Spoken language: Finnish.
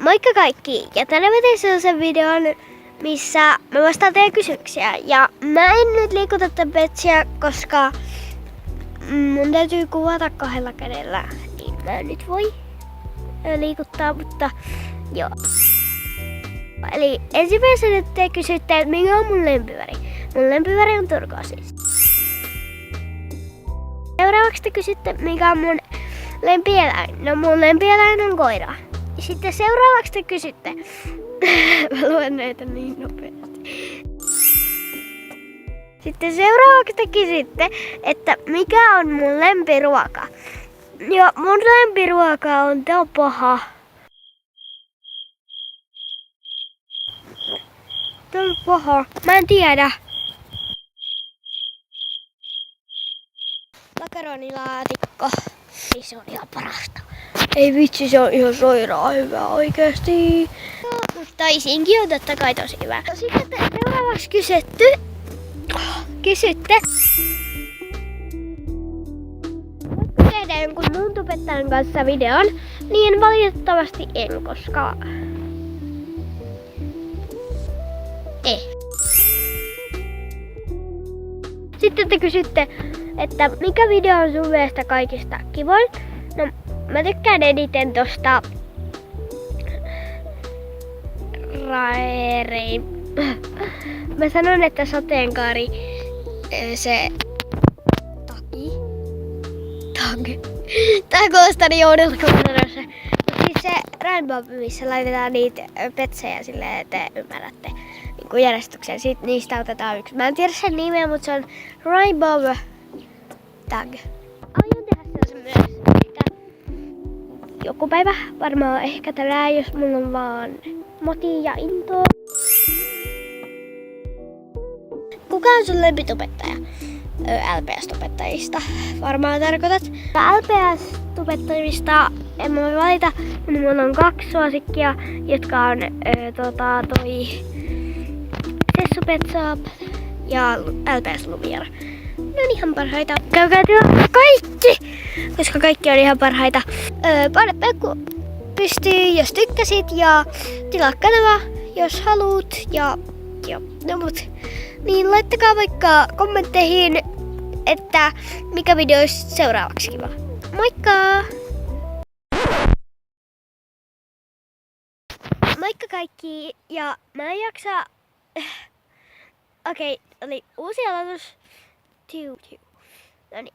Moikka kaikki! Ja tänään mä tein sellaisen videon, missä mä vastaan teidän kysymyksiä. Ja mä en nyt liikuta tätä petsiä, koska mun täytyy kuvata kahdella kädellä. Niin mä en nyt voi liikuttaa, mutta joo. Eli ensimmäisenä te kysytte, että mikä on mun lempiväri. Mun lempiväri on turkoosis. Seuraavaksi te kysytte, mikä on mun lempieläin. No mun lempieläin on koira. Ja sitten seuraavaksi te kysytte, mä luen näitä niin nopeasti. Sitten seuraavaksi te kysytte, että mikä on mun lempiruoka. Ja mun lempiruoka on paha. Tää on paha. Mä en tiedä. Makaronilaatikko. Se on ihan parasta. Ei vitsi, se on ihan sairaan hyvä oikeesti. No, mutta isinkin on totta kai tosi hyvä. Sitten seuraavaksi kysytte. Voitko tehdä jonkun muun tubettajan kanssa videon? Niin valitettavasti en, koska ei. Sitten te kysytte, että mikä video on sun mielestä kaikista kivoin? No, mä tykkään eniten tosta mä sanon, että sateenkaari, se tää kuulostaa niin oudolta, kun mä sanon se. Mut siis se Rainbow, missä laitetaan niitä petsejä silleen, että te ymmärrätte niin järjestykseen. Sitten niistä otetaan yksi. Mä en tiedä sen nimeä, mutta se on Rainbow Tag. Aion tehdä sellaisen myös joku päivä, varmaan ehkä tänään, jos mulla on vaan moti ja intoa. Kuka on sun lempitubettaja? LPS-tubettajista varmaan tarkoitat. LPS-tubettajista en mä valita, mutta mulla on 2 suosikkia, jotka on toi Sessu Pet Shop ja LPS Lumiere. Ne on ihan parhaita. Käykää tilaa kaikki, koska kaikki on ihan parhaita. Paina peukku pystyy, jos tykkäsit, ja tilaa kanava, jos haluut. Ja no mut. Niin laittakaa vaikka kommentteihin, että mikä video olisi seuraavaksi kiva. Moikka! Moikka kaikki! Ja mä en jaksa. Okei, oli uusi aloitus. Noniin.